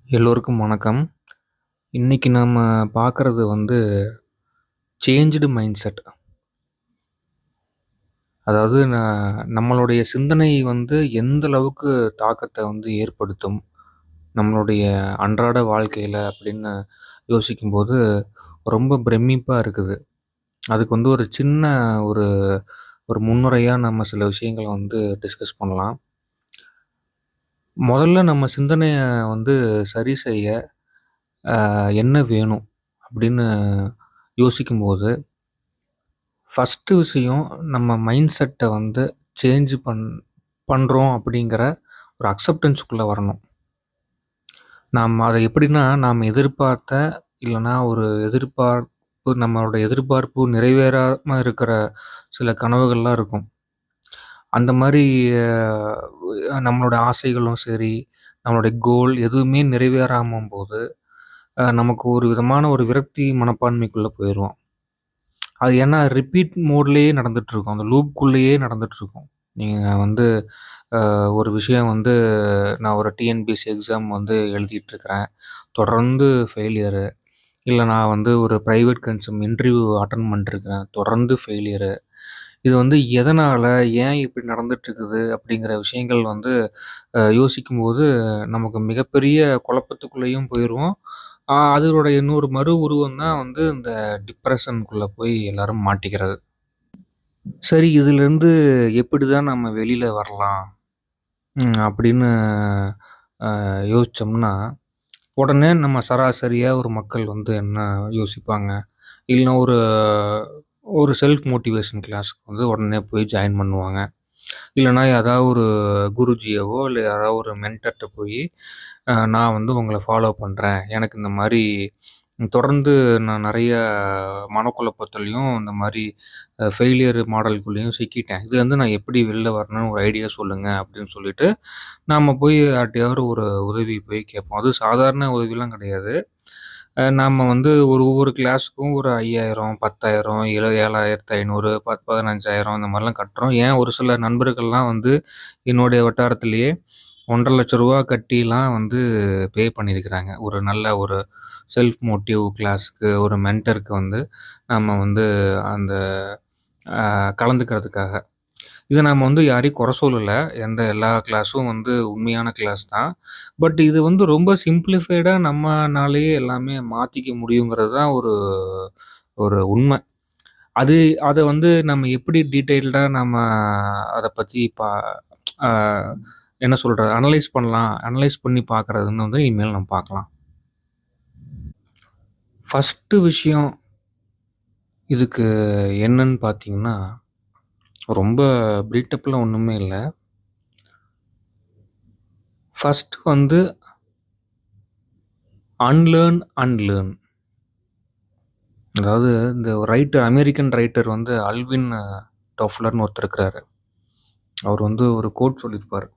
எல்லோருக்கும் வணக்கம். இன்னைக்கு நாம பார்க்கறது சேஞ்ச்டு மைண்ட் செட். அதாவது நம்மளுடைய சிந்தனை எந்த அளவுக்கு தாக்கத்த ஏற்படுத்தும், நம்மளுடைய அன்றாட வாழ்க்கையில அப்படின்னு யோசிக்கும்போது ரொம்ப பிரமிப்பா இருக்குது. அதுக்கு ஒரு சின்ன ஒரு ஒரு முன்னுரையா நம்ம சில விஷயங்கள டிஸ்கஸ் பண்ணலாம். முதல்ல நம்ம சிந்தனைய சரி செய்ய என்ன வேணும் அப்படின்னு யோசிக்கும்போது ஃபஸ்ட்டு விஷயம் நம்ம மைண்ட் செட்டை சேஞ்ச் பண்ணுறோம் அப்படிங்கிற ஒரு அக்செப்டன்ஸுக்குள்ளே வரணும். நாம் அதை எப்படின்னா, நாம் எதிர்பார்த்த இல்லைன்னா ஒரு நம்மளோட எதிர்பார்ப்பு நிறைவேறாமல் இருக்கிற சில கனவுகள்லாம் இருக்கும். அந்த மாதிரி நம்மளோட ஆசைகளும் சரி, நம்மளுடைய கோல் எதுவுமே நிறைவேறாம போது நமக்கு ஒரு விதமான ஒரு விரக்தி மனப்பான்மைக்குள்ளே போயிடுவோம். அது ஏன்னா ரிப்பீட் மோட்லயே நடந்துட்டுருக்கும். அந்த லூப்குள்ளேயே நடந்துட்டுருக்கும். நீங்க ஒரு விஷயம் நான் ஒரு டிஎன்பிஎஸ்சி எக்ஸாம் எழுதிட்டுருக்கிறேன். தொடர்ந்து ஃபெயிலியரு. இல்ல நான் ஒரு பிரைவேட் இன்டர்வியூ அட்டெண்ட் பண்ணிட்டுருக்கிறேன். தொடர்ந்து ஃபெயிலியரு. இது எதனால? ஏன் இப்படி நடந்துட்டுருக்குது? அப்படிங்கிற விஷயங்கள் யோசிக்கும்போது நமக்கு மிகப்பெரிய குழப்பத்துக்குள்ளேயும் போயிருவோம். அதோட இன்னொரு மறு உருவம் தான் இந்த டிப்ரஷனுக்குள்ள போய் எல்லாரும் மாட்டிக்கிறது. சரி, இதிலிருந்து எப்படிதான் நம்ம வெளியில வரலாம்? அப்படின்னு யோசிச்சோம்னா, உடனே நம்ம சராசரியா ஒரு மக்கள் என்ன யோசிப்பாங்க? இல்லன்னா ஒரு ஒரு செல்ஃப் மோட்டிவேஷன் கிளாஸ்க்கு உடனே போய் ஜாயின் பண்ணுவாங்க. இல்லன்னா ஏதாவது ஒரு குருஜியவோ, இல்ல யாராவது ஒரு மென்டர்ட்ட போயி, நான் உங்கள ஃபாலோ பண்றேன். எனக்கு இந்த மாரி தொடர்ந்து நான் நெறைய மனக்குழப்பத்திலயும், இந்த மாரி ஃபெயிலியர் மாடல்குள்ளேயும் சிக்கிட்டேன். இதுலேருந்து நான் எப்படி வெளில வரணும்னு ஒரு ஐடியா சொல்லுங்க அப்படின்னு சொல்லிட்டு, நாம போய் யார்ட்டயாவது ஒரு உதவி போய் கேட்போம். அதுவும் சாதாரண உதவிலாம் கிடையாது. நாம ஒவ்வொரு கிளாஸுக்கும் ஒரு 5000, 10,000, 7,500, 15,000 இந்த மாரிலாம் கட்டுறோம். ஏன் ஒரு சில நண்பர்கள்லாம் என்னுடைய வட்டாரத்திலேயே ரூ. 1,50,000 கட்டிலாம் பே பண்ணியிருக்கிறாங்க. ஒரு நல்ல ஒரு செல்ஃப் மோட்டிவ் கிளாஸ்க்கு, ஒரு மென்டருக்கு நம்ம அந்த கலந்துக்கிறதுக்காக. இத நாம யாரையும் குறை சொல்லல. எல்லா கிளாஸும் உண்மையான கிளாஸ் தான். பட் இது ரொம்ப சிம்ப்ளிஃபைடா நம்மனாலேயே எல்லாமே மாத்திக்க முடியுங்கிறது தான் ஒரு ஒரு உண்மை. அது அத நம்ம எப்படி டீட்டெயில்டா நம்ம அத பத்தி அ என்ன சொல்றது? அனலைஸ் பண்ணலாம். அனலைஸ் பண்ணி பார்க்குறதுன்னு இனிமேல் நம்ம பார்க்கலாம். ஃபர்ஸ்ட்டு விஷயம் இதுக்கு என்னன்னு பார்த்தீங்கன்னா, ரொம்ப பில்டப்லாம் ஒண்ணுமே இல்ல. First unlearn and learn. அதாவது இந்த அமெரிக்கன் ரைட்டர் அல்வின் டோஃப்லர்ன்னு ஒருத்தர் இருக்கிறாரு. அவர் ஒரு கோட் சொல்லியிருப்பாரு.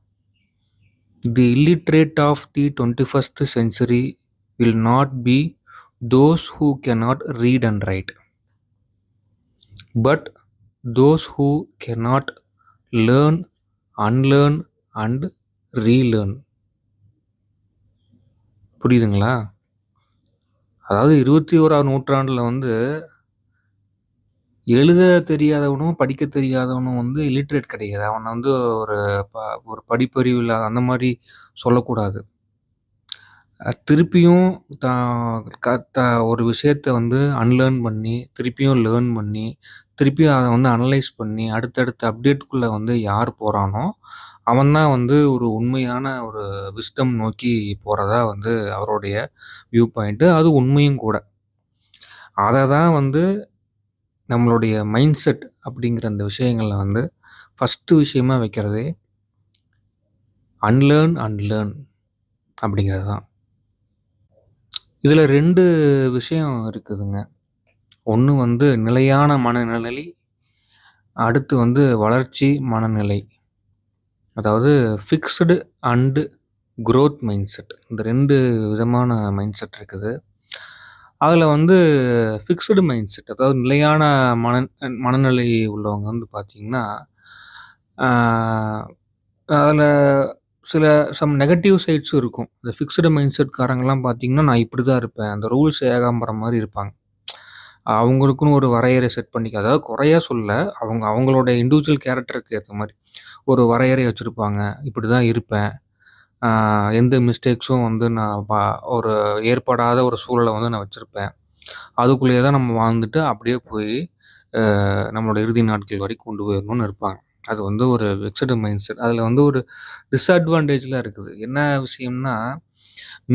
"The illiterate of the 21st century will not be those who cannot read and write, but those who cannot learn, unlearn and relearn." புரியுதுங்களா? அதாவது 21ஆம் நூற்றாண்டுல எழுத தெரியாதவனும், படிக்க தெரியாதவனும் இல்லிட்ரேட் கிடையாது. அவன ஒரு ப ஒரு படிப்பறிவு இல்லாத அந்த மாரி சொல்லக்கூடாது. திருப்பியும் தான் ஒரு விஷயத்த அன்லேர்ன் பண்ணி, திருப்பியும் லேர்ன் பண்ணி, திருப்பியும் அத அனலைஸ் பண்ணி, அடுத்தடுத்த அப்டேட்குள்ள யார் போறானோ, அவன் தான் ஒரு உண்மையான ஒரு விஸ்டம் நோக்கி போறதா அவருடைய வியூ பாயிண்ட். அது உண்மையும் கூட. அத தான் நம்மளுடைய மைண்ட் செட் அப்படிங்கிற அந்த விஷயங்கள்ல ஃபர்ஸ்ட்டு விஷயமா வைக்கிறதே அன்லேர்ன் அண்ட் லேர்ன் அப்படிங்கிறது தான். இதில 2 விஷயம் இருக்குதுங்க. ஒண்ணு நிலையான மனநிலை, அடுத்து வளர்ச்சி மனநிலை. அதாவது fixed and growth mind set. இந்த 2 விதமான மைண்ட் செட் இருக்குது. அதில ஃபிக்ஸ்டு மைண்ட் செட், அதாவது நிலையான மனநிலை உள்ளவங்க பார்த்தீங்கன்னா, ஆ அதில சில சம் நெகட்டிவ் சைட்ஸும் இருக்கும். இந்த ஃபிக்ஸ்டு மைண்ட் செட்காரங்கலாம் பார்த்தீங்கன்னா, நான் இப்படி தான் இருப்பேன். அந்த ரூல்ஸ் ஏகாம்பரம் மாரி இருப்பாங்க. அவங்களுக்குன்னு ஒரு வரையறை செட் பண்ணிக்க அதாவது குறையா சொல்லல. அவங்களோட இண்டிவிஜுவல் கேரக்டருக்கு ஏத்த மாரி. ஒரு வரையறை வச்சிருப்பாங்க. இப்படி தான் இருப்பேன். ஆ எந்த மிஸ்டேக்ஸும் வந்து நான் ஒரு ஏற்படாத ஒரு சூழல வந்து நான் வச்சிருப்பேன். அதுக்குள்ளேயே தான் நம்ம வாழ்ந்துட்டு அப்படியே போய் நம்மளோட இறுதி நாட்கள் வரைக்கும் கொண்டு போயிரணும்னு இருப்பாங்க. அது வந்து ஒரு ஃபிக்ஸ்டு மைண்ட் செட். அதில வந்து ஒரு டிஸ்அட்வான்டேஜ்லாம் இருக்குது. என்ன விஷயம்னா,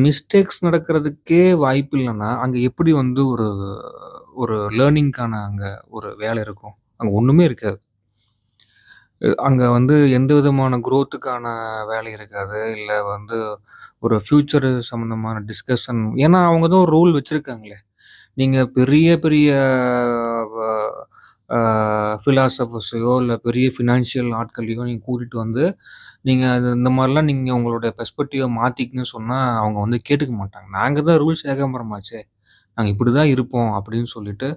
மிஸ்டேக்ஸ் நடக்கிறதுக்கே வாய்ப்பு இல்லன்னா, அங்க எப்படி வந்து ஒரு ஒரு லேர்னிங்க்கான அங்க ஒரு வேலை இருக்கும்? அங்க ஒண்ணுமே இருக்காது. அங்க வந்து எந்த விதமான குரோத்துக்கான வேலை இருக்காது. இல்ல வந்து ஒரு ஃபியூச்சர் சம்மந்தமான டிஸ்கஷன் ஏன்னா அவங்க தான் ஒரு ரூல் வச்சிருக்காங்களே! நீங்க பெரிய பெரிய வ அ பிலாசபர்ஸையோ இல்ல பெரிய ஃபினான்ஷியல் ஆட்களையோ நீங்க கூட்டிட்டு வந்து, நீங்க அது இந்த மாரிலாம் நீங்க உங்களுடைய பெர்ஸ்பெக்டிவ மாத்திக்கங்கன்னு சொன்னா, அவங்க வந்து கேட்டுக்க மாட்டாங்க. நாங்க தான் ரூல்ஸ் ஏகாம்பரமாச்சே! நாங்க இப்படி தான் இருப்போம் அப்படின்னு சொல்லிட்டு,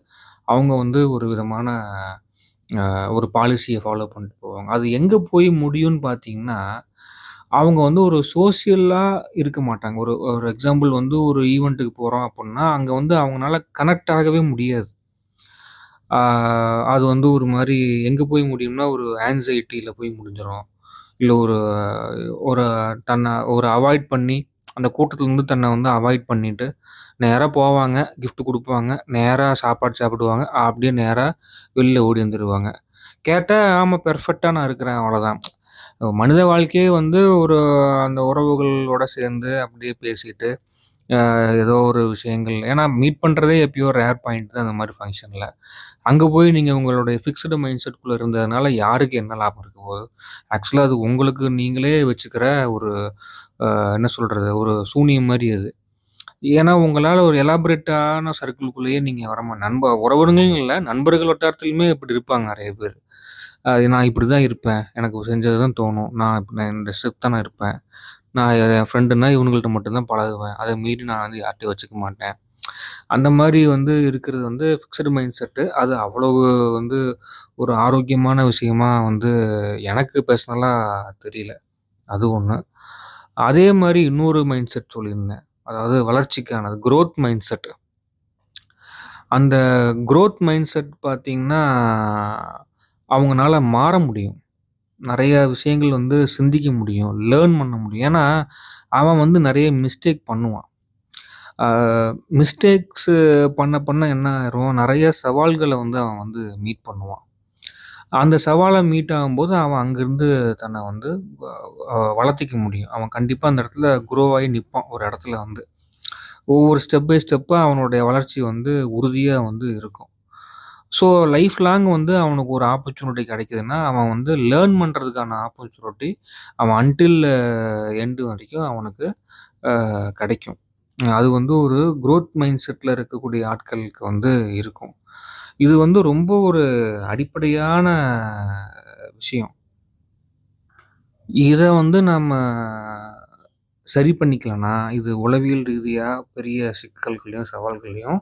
அவங்க வந்து ஒரு விதமான ஒரு பாலிசிய ஃபாலோ பண்ணிட்டு போவாங்க. அது எங்க போய் முடியும்னு பார்த்தீங்கன்னா, அவங்க வந்து ஒரு சோசியலா இருக்க மாட்டாங்க. ஒரு ஒரு எக்ஸாம்பிள் வந்து ஒரு ஈவென்ட்டுக்கு போறோம் அப்புட்ன்னா, அங்க வந்து அவங்கனால கனெக்ட் ஆகவே முடியாது. ஆ அது வந்து ஒரு மாரி எங்க போய் முடியும்னா, ஒரு ஆங்சைட்டில போய் முடிஞ்சிரும். இல்ல ஒரு ஒரு ஒரு அவாய்ட் பண்ணி, அந்த கூட்டத்துலருந்து தன்ன வந்து அவாய்ட் பண்ணிட்டு, நேரா போவாங்க, கிஃப்ட் குடுப்பாங்க, நேரா சாப்பாடு சாப்பிடுவாங்க, அப்படியே நேரா வெளில ஓடி வந்துருவாங்க. கேட்டா, ஆமா பெர்ஃபெக்ட்டா நான் இருக்கிறேன் அவ்வளோதான். மனித வாழ்க்கையே வந்து ஒரு அந்த உறவுகளோட சேர்ந்து அப்படியே பேசிட்டு, ஏதோ ஒரு விஷயங்கள் ஏன்னா மீட் பண்றதே எப்பயோ ரேர் பாயிண்ட் தான் அந்த மாரி ஃபங்ஷன்ல. அங்க போய் நீங்க உங்களுடைய ஃபிக்ஸ்டு மைண்ட் செட்குள்ள இருந்ததுனால யாருக்கு என்ன லாபம் இருக்க போகுது? ஆக்சுவலா அது உங்களுக்கு நீங்களே வச்சுக்கிற ஒரு என்ன சொல்றது? ஒரு சூனியம் மாரி அது. ஏன்னா உங்களால ஒரு எலாபரேட்டான சர்க்கிள்குள்ளேயே நீங்க உறவினர்கள்னு இல்ல, நண்பர்கள் வட்டாரத்திலயுமே இப்படி இருப்பாங்க நெறைய பேரு. நான் இப்படிதான் இருப்பேன். எனக்கு செஞ்சது தான் தோணும். நான் என்னோட ஸ்ட்ரென்த்தா நான் இருப்பேன். நான் என் ஃப்ரெண்டுன்னா இவனுங்கள்ட்ட மட்டும் தான் பழகுவேன். அத மீறி நான் வந்து யார்ட்டயும் வச்சுக்க மாட்டேன். அந்த மாரி வந்து இருக்கிறது வந்து ஃபிக்ஸ்டு மைண்ட் செட்டு. அது அவ்வளவு வந்து ஒரு ஆரோக்கியமான விஷயமா வந்து எனக்கு பெர்சனலா தெரியல. அது ஒண்ணு. அதே மாரி இன்னொரு மைண்ட் செட் சொல்லியிருந்தேன். அதாவது வளர்ச்சிக்கானது. Growth mind set. அந்த குரோத் மைண்ட் செட் பார்த்தீங்கன்னா, அவங்கனால மாற முடியும். நெறைய விஷயங்கள் வந்து சிந்திக்க முடியும். லேர்ன் பண்ண முடியும். ஏன்னா, அவன் வந்து நெறைய மிஸ்டேக் பண்ணுவான். ஆ மிஸ்டேக்ஸு பண்ண பண்ண என்ன ஆயிரும், நெறைய சவால்கள வந்து அவன் வந்து மீட் பண்ணுவான். அந்த சவால மீட் ஆகும்போது, அவன் அங்கருந்து தன்ன வந்து வளர்த்திக்க முடியும். அவன் கண்டிப்பா அந்த இடத்துல குரோ ஆயி நிப்பான், ஒரு இடத்துல வந்து. ஒவ்வொரு ஸ்டெப் பை ஸ்டெப்பா அவனுடைய வளர்ச்சி வந்து உறுதியா வந்து இருக்கும். ஸோ லைஃப் லாங் வந்து அவனுக்கு ஒரு ஆப்பர்ச்சுனிட்டி கிடைக்குதுன்னா, அவன் வந்து லேர்ன் பண்றதுக்கான ஆப்பர்ச்சுனிட்டி அவன் அன்டில் எண்ட் வரைக்கும் அவனுக்கு கிடைக்கும். அது வந்து ஒரு குரோத் மைண்ட் செட்ல இருக்கக்கூடிய ஆட்களுக்கு வந்து இருக்கும். இது வந்து ரொம்ப ஒரு அடிப்படையான விஷயம். இத வந்து நம்ம சரி பண்ணிக்கலன்னா, இது உளவியல் ரீதியா பெரிய சிக்கல்களையும், சவால்களையும்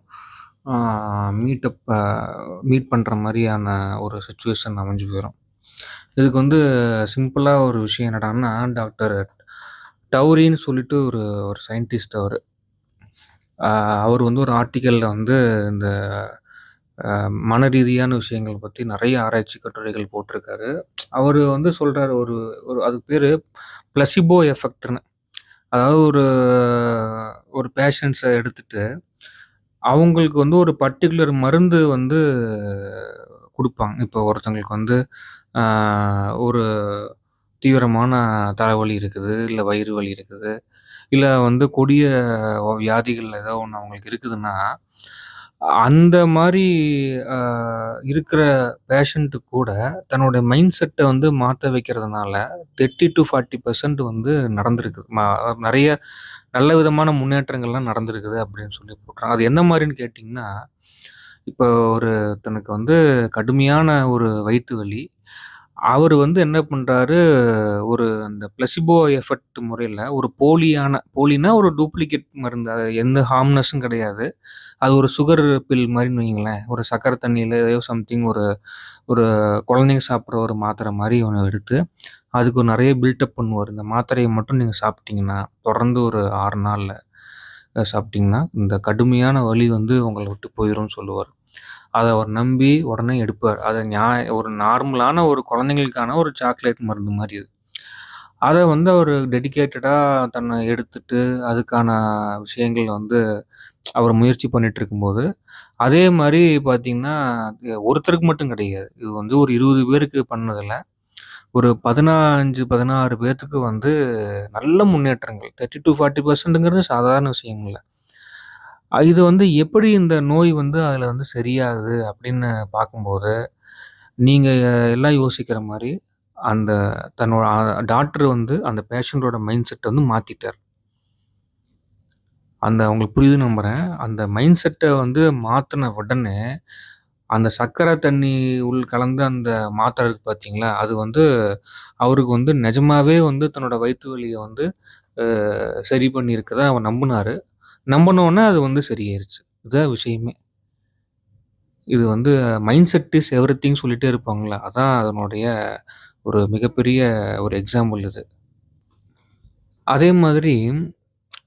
ஆ மீட்டப் அ மீட் பண்ற மாரியான ஒரு சிச்சுவேஷன் அமைஞ்சு போயிரும். இதுக்கு வந்து சிம்பிளா ஒரு விஷயம் என்னடான்னா, டாக்டர் டவுரின்னு சொல்லிட்டு ஒரு ஒரு சயின்டிஸ்ட் அவரு. அ அவரு வந்து ஒரு ஆர்டிக்கல்ல வந்து இந்த மன ரீதியான விஷயங்கள் பத்தி நெறைய ஆராய்ச்சி கட்டுரைகள் போட்டிருக்காரு. அவரு வந்து சொல்றாரு ஒரு ஒரு அதுக்கு பேரு பிளசிபோ எஃபெக்ட்ன்னு. அதாவது ஒரு ஒரு பேஷண்ட்ஸ எடுத்துட்டு, அவங்களுக்கு வந்து ஒரு பர்ட்டிகுலர் மருந்து வந்து குடுப்பாங்க. இப்போ ஒருத்தவங்களுக்கு வந்து ஆ ஒரு தீவிரமான தலைவலி இருக்குது, இல்ல வயிறு வலி இருக்குது, இல்ல வந்து கொடிய வியாதிகள் ஏதோ ஒண்ணு அவங்களுக்கு இருக்குதுன்னா, அந்த மாரி அ இருக்கிற பேஷண்ட் கூட தன்னுடைய மைண்ட் செட்ட வந்து மாத்த வைக்கிறதுனால 30-40% வந்து நடந்திருக்கு. நெறைய நல்ல விதமான முன்னேற்றங்கள்லாம் நடந்திருக்குது அப்படின்னு சொல்லி போட்றாங்க. அது எந்த மாரின்னு கேட்டீங்கன்னா, இப்போ ஒருத்தனுக்கு வந்து கடுமையான ஒரு வயித்து வலி. அவரு வந்து என்ன பண்றாரு, ஒரு அந்த பிளசிபோ எஃபெக்ட் முறையில ஒரு போலினா ஒரு டூப்ளிகேட் மருந்து. அது எந்த ஹார்ம்னஸும் கிடையாது. அது ஒரு சுகர் பில் மாரின்னு வையுங்களேன். ஒரு சர்க்கரை தண்ணியில ஏதோ சம்திங் ஒரு ஒரு குழந்தைங்க சாப்பிடுற ஒரு மாத்திரை மாரி ஒண்ணு எடுத்து, அதுக்கு நெறைய பில்டப் பண்ணுவாரு. இந்த மாத்திரைய மட்டும் நீங்க சாப்பிட்டீங்கன்னா, தொடர்ந்து ஒரு 6 நாள்ல சாப்பிட்டீங்கன்னா, இந்த கடுமையான வலி வந்து உங்கள விட்டு போயிரும்னு சொல்லுவாரு. அத அவர் நம்பி உடனே எடுப்பார். அத ஒரு நார்மலான ஒரு குழந்தைங்களுக்கான ஒரு சாக்லேட் மருந்து மாரி அது. அத வந்து அவரு டெடிகேட்டடா தன்னை எடுத்துட்டு, அதுக்கான விஷயங்கள் வந்து அவர் முயற்சி பண்ணிட்டு இருக்கும்போது, அதே மாரி பார்த்தீங்கன்னா, ஒருத்தருக்கு மட்டும் கிடையாது. இது வந்து ஒரு 20 பேருக்கு பண்ணதுல, ஒரு 15, 16 பேத்துக்கு வந்து நல்ல முன்னேற்றங்கள். 30 to 40%ங்கிறது சாதாரண விஷயம் இல்ல. இது வந்து எப்படி இந்த நோய் வந்து அதில வந்து சரியாகுது அப்படின்னு பார்க்கும்போது, நீங்க எல்லாம் யோசிக்கிற மாரி, அந்த தன்னோட டாக்டர் வந்து அந்த பேஷண்டோட மைண்ட் செட்ட வந்து மாத்திட்டார். உங்களுக்கு புரியுதுன்னு நம்புறேன். அந்த மைண்ட் செட்ட வந்து மாத்துன உடனே, அந்த சர்க்கரை தண்ணி கலந்த அந்த மாத்திரை இருக்கு பார்த்தீங்களா, அது வந்து அவருக்கு வந்து நிஜமாவே வந்து தன்னோட வயித்து வலிய வந்து சரி பண்ணியிருக்கதா அவர் நம்புனாரு. நம்புனோனே அது வந்து சரியாயிருச்சு. இதான் விஷயமே. இது வந்து மைண்ட் செட் இஸ் எவரிதிங் சொல்லிட்டே இருப்பாங்கல்ல. அதான் அதனுடைய ஒரு மிகப்பெரிய ஒரு எக்ஸாம்பிள் இது. அதே மாதிரி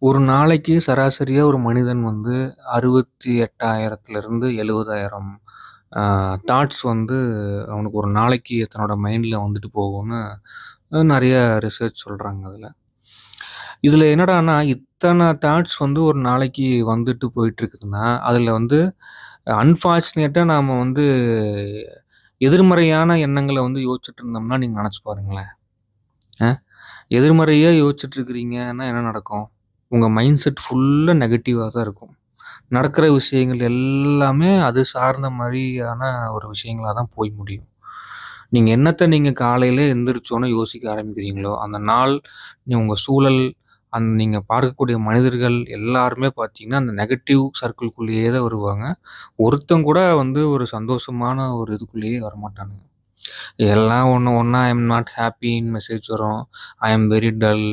ஒரு நாளைக்கு சராசரியா ஒரு மனிதன் வந்து 68,000லிருந்து 70,000 ஆ தாட்ஸ் வந்து அவனுக்கு ஒரு நாளைக்கு தன்னோட மைண்ட்ல வந்துட்டு போகும்னு நெறைய ரிசர்ச் சொல்றாங்க அதுல. இதுல என்னடான்னா, இத்தன தாட்ஸ் வந்து ஒரு நாளைக்கு வந்துட்டு போயிட்டு இருக்குதுன்னா, அதுல வந்து அன்பார்ச்சுனேட்டா நாம வந்து எதிர்மறையான எண்ணங்கள வந்து யோசிச்சுட்டு இருந்தோம்னா, நீங்க நெனச்சு பாருங்களேன். அ எதிர்மறையா யோசிச்சுட்டு இருக்கிறீங்கன்னா என்ன நடக்கும்? உங்க மைண்ட் செட் ஃபுல்லா நெகட்டிவா தான் இருக்கும். நடக்கிற விஷயங்கள் எல்லாமே அது சார்ந்த மாரியான ஒரு விஷயங்களா தான் போய் முடியும். நீங்க காலையில எந்திரிச்சோனே யோசிக்க ஆரம்பிக்கிறீங்களோ, அந்த நாள் உங்க சூழல், நீங்க பார்க்கக்கூடிய மனிதர்கள் எல்லாருமே பார்த்தீங்கன்னா, அந்த நெகட்டிவ் சர்க்கிள்குள்ளேயே தான் வருவாங்க. ஒருத்தன் கூட வந்து ஒரு சந்தோஷமான ஒரு இதுக்குள்ளேயே வரமாட்டானுங்க. எல்லாம் ஒண்ணா ஐ அம் நாட் ஹேப்பின்னு மெசேஜ் வரும். I am very dull.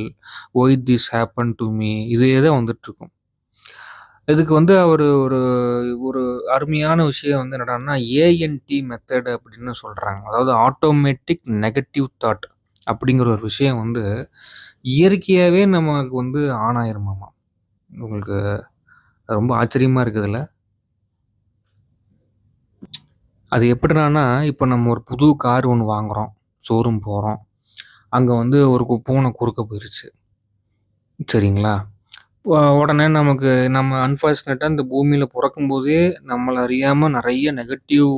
Why this happen to me இதே தான் வந்துட்டுருக்கும். இதுக்கு வந்து அவரு ஒரு ஒரு அருமையான விஷயம் வந்து என்னடான்னா, ஏஎன்டி மெத்தட் அப்படின்னு சொல்றாங்க. அதாவது ஆட்டோமேட்டிக் நெகட்டிவ் தாட் அப்படிங்கிற ஒரு விஷயம் வந்து இயற்கையாவே நமக்கு வந்து ஆன் ஆயிருமாமா. உங்களுக்கு ரொம்ப ஆச்சரியமா இருக்குதுல்ல. அது எப்படிடான்னா, இப்ப நம்ம ஒரு புது கார் ஒண்ணு வாங்குறோம். ஷோரூம் போறோம். அங்க வந்து ஒரு பூனை குறுக்க போயிருச்சு. சரிங்களா? உடனே நம்ம அன்பார்ச்சுனேட்டா இந்த பூமியில பொறக்கும்போதே நம்மள அறியாம நெறைய நெகட்டிவ்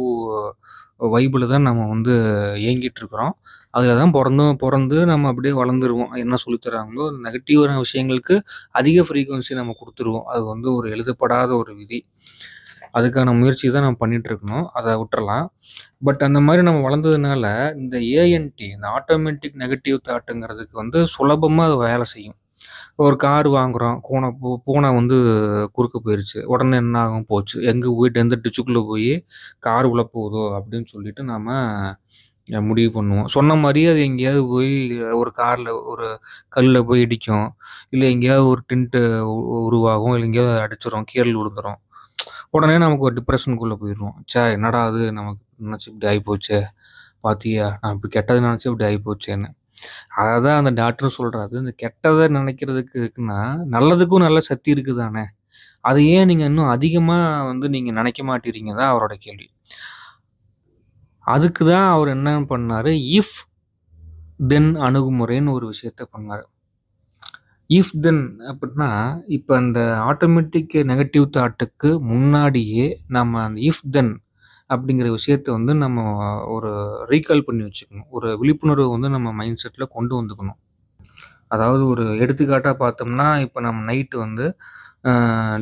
வைப்ல தான் நம்ம வந்து இயங்கிட்டு இருக்கிறோம். அதில தான் பொறந்து நம்ம அப்படியே வளர்ந்துருவோம். என்ன சொல்லி தராங்களோ, அந்த நெகட்டிவான விஷயங்களுக்கு அதிக ஃப்ரீக்வன்சி நம்ம குடுத்துருவோம். அது வந்து ஒரு எழுதப்படாத ஒரு விதி. அதுக்கான முயற்சி தான் நம்ம பண்ணிட்டு இருக்கணும். அத விட்டுறலாம். பட் அந்த மாரி நம்ம வளர்ந்ததுனால, இந்த ஏஎன்டி இந்த ஆட்டோமேட்டிக் நெகட்டிவ் தாட்டுங்கிறதுக்கு வந்து சுலபமா அது வேலை செய்யும். ஒரு கார் வாங்குறோம். பூனை வந்து குறுக்க போயிருச்சு. உடனே என்ன ஆகும்? போச்சு. எங்க போயிட்டு எந்த டிச்சுக்குள்ள போயி கார் உள்ள போகுதோ அப்படின்னு சொல்லிட்டு நாம முடிவு பண்ணுவோம். சொன்ன மாரியே அது எங்கேயாவது போய் ஒரு கார்ல ஒரு கல்லுல போய் இடிக்கும். இல்ல எங்கேயாவது ஒரு டின்ட் உருவாகும். இல்ல எங்கேயாவது அடிச்சிரும். கீறல் விழுந்துரும். உடனே நமக்கு ஒரு டிப்ரஷனுக்குள்ள போயிருவோம். என்னடா இது நமக்கு நெனச்சு இப்படி ஆயிப்போச்சே! பாத்தியா? நான் இப்படி கெட்டது நெனச்சு இப்படி ஆயிப்போச்சேன்னு. அததான் அந்த டாக்டரும் சொல்றாரு. இந்த கெட்டத நினைக்கிறதுக்கு இருக்குன்னா, நல்லதுக்கும் நல்ல சக்தி இருக்கு தானே! அத ஏன் நீங்க இன்னும் அதிகமா வந்து நீங்க நினைக்க மாட்டேங்கிறீங்க தான் அவரோட கேள்வி. அதுக்கு தான் அவர் என்ன பண்ணாரு, இஃப் தென் அணுகுமுறைன்னு ஒரு விஷயத்த பண்ணாரு. இஃப் தென் அப்டின்னா, இப்ப அந்த ஆட்டோமேட்டிக் நெகட்டிவ் தாட்டுக்கு முன்னாடியே நம்ம அந்த இஃப் தென் அப்படிங்கிற விஷயத்த வந்து நம்ம ஒரு ரீகால் பண்ணி வச்சுக்கணும். ஒரு விழிப்புணர்வு வந்து நம்ம மைண்ட் செட்ல கொண்டு வந்துக்கணும். அதாவது ஒரு எடுத்துக்காட்டா பார்த்தோம்னா, இப்ப நம்ம நைட்டு வந்து அ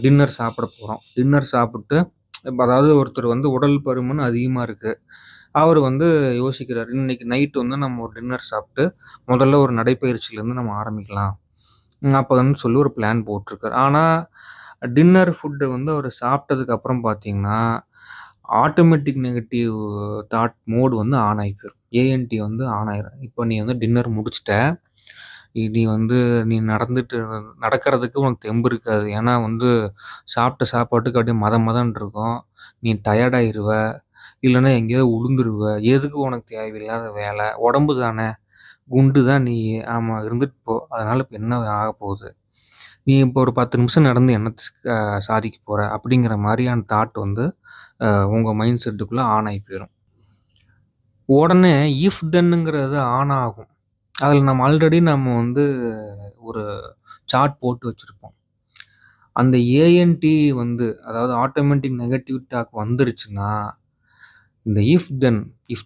டின்னர் சாப்பிட போறோம். டின்னர் சாப்பிட்டு இப்ப அதாவது ஒருத்தர் வந்து உடல் பருமன் அதிகமா இருக்கு. அவரு வந்து யோசிக்கிறாரு, இன்னைக்கு நைட் வந்து நம்ம ஒரு டின்னர் சாப்பிட்டு, முதல்ல ஒரு நடைப்பயிற்சியிலேருந்து நம்ம ஆரம்பிக்கலாம். அப்பன்னு சொல்லி ஒரு பிளான் போட்டிருக்காரு. ஆனா, டின்னர் ஃபுட்ட வந்து அவரு சாப்பிட்டதுக்கு அப்புறம் பார்த்தீங்கன்னா, ஆட்டோமேட்டிக் நெகட்டிவ் தாட் மோட் வந்து ஆன் ஆயி போயிரும். ஏஎன்டி வந்து ஆன் ஆயிரும். இப்ப நீ வந்து டின்னர் முடிச்சுட்ட. நீ வந்து நீ நடக்கிறதுக்கு உனக்கு தெம்பு இருக்காது. ஏன்னா வந்து சாப்பிட்ட சாப்பாட்டுக்கு அப்படியே மத மதன்னு இருக்கும். நீ டயர்ட் ஆயிருவ. இல்லன்னா எங்கேயாவது உழுந்துருவ. எதுக்கு உனக்கு தேவையில்லாத வேலை? உடம்பு தானே! குண்டு தான் நீ. ஆமா இருந்துட்டு போ. அதனால இப்ப என்ன ஆகப்போகுது? நீ இப்போ ஒரு 10 நிமிஷம் நடந்து என்னத்த சாதிக்க போற? அப்படிங்கிற மாரியான தாட் வந்து உங்க மைண்ட் செட்டுக்குள்ள ஆன் ஆயி போயிரும். உடனே இஃப் தென்னுங்கிறது ஆன் ஆகும். அதில நம்ம ஆல்ரெடி வந்து ஒரு சார்ட் போட்டு வச்சிருப்போம். அந்த ஏஎன்டி வந்து அதாவது ஆட்டோமேட்டிக் நெகட்டிவ் டாக் வந்துருச்சுன்னா, இந்த இஃப்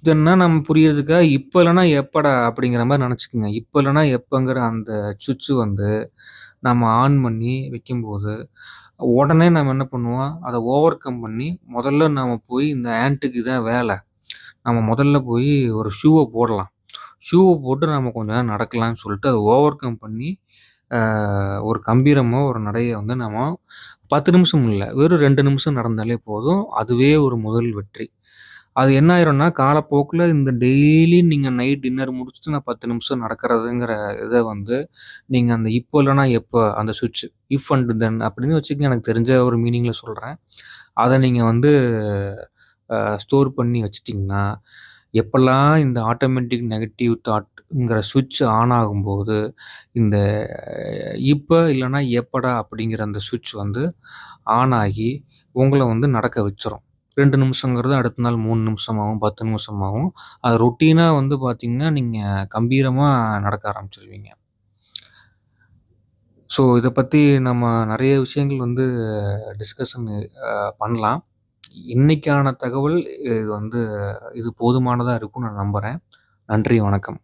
தென்ன்னா நம்ம புரியறதுக்காக இப்ப இல்லன்னா எப்படா அப்படிங்கிற மாரி நெனச்சுக்கங்க. இப்ப இல்லன்னா எப்பங்கிற அந்த சுவிட்ச் வந்து நம்ம ஆன் பண்ணி வைக்கும்போது, உடனே நம்ம என்ன பண்ணுவோம், அத ஓவர் கம் பண்ணி முதல்ல நாம போய் இந்த ஆன்ட்க்கு இதான் வேல. நம்ம முதல்ல போய் ஒரு ஷூவ போடலாம். ஷூவ போட்டு நம்ம கொஞ்ச நேரம் நடக்கலாம்னு சொல்லிட்டு அத ஓவர் கம் பண்ணி, அ ஒரு கம்பீரமா ஒரு நடைய வந்து நம்ம 10 நிமிஷம் இல்ல. வெறும் 2 நிமிஷம் நடந்தாலே போதும். அதுவே ஒரு முதல் வெற்றி. அது என்ன ஆயிரும்னா, காலப்போக்குல இந்த டெய்லி நீங்க நைட் டின்னர் முடிச்சுட்டு நான் 10 நிமிஷம் நடக்கிறதுங்கிற இத வந்து, நீங்க அந்த இப்போ இல்லன்னா எப்ப அந்த ஸ்விட்ச் இஃப் அண்ட் தென் அப்படின்னு வச்சுக்கங்க. எனக்கு தெரிஞ்ச ஒரு மீனிங்ல சொல்றேன். அத நீங்க வந்து ஸ்டோர் பண்ணி வச்சுட்டீங்கன்னா, எப்பல்லாம் இந்த ஆட்டோமேட்டிக் நெகட்டிவ் தாட்ங்கிற ஸ்விட்ச் ஆன் ஆகும்போது, இந்த இப்ப இல்லன்னா எப்படா அப்படிங்கிற அந்த ஸ்விட்ச் வந்து ஆன் ஆகி, உங்கள வந்து நடக்க வச்சுரும். 2 நிமிஷங்கிறது அடுத்த நாள் 3 நிமிஷமாவும், 10 நிமிஷமாவும், அது ரொட்டீனா வந்து பார்த்தீங்கன்னா, நீங்க கம்பீரமா நடக்க ஆரம்பிச்சுருவீங்க. ஸோ, இத பத்தி நம்ம நெறைய விஷயங்கள் வந்து டிஸ்கஷன் பண்ணலாம். இன்னைக்கான தகவல் இது வந்து இது போதுமானதா இருக்கும்னு நான் நம்புறேன். நன்றி, வணக்கம்.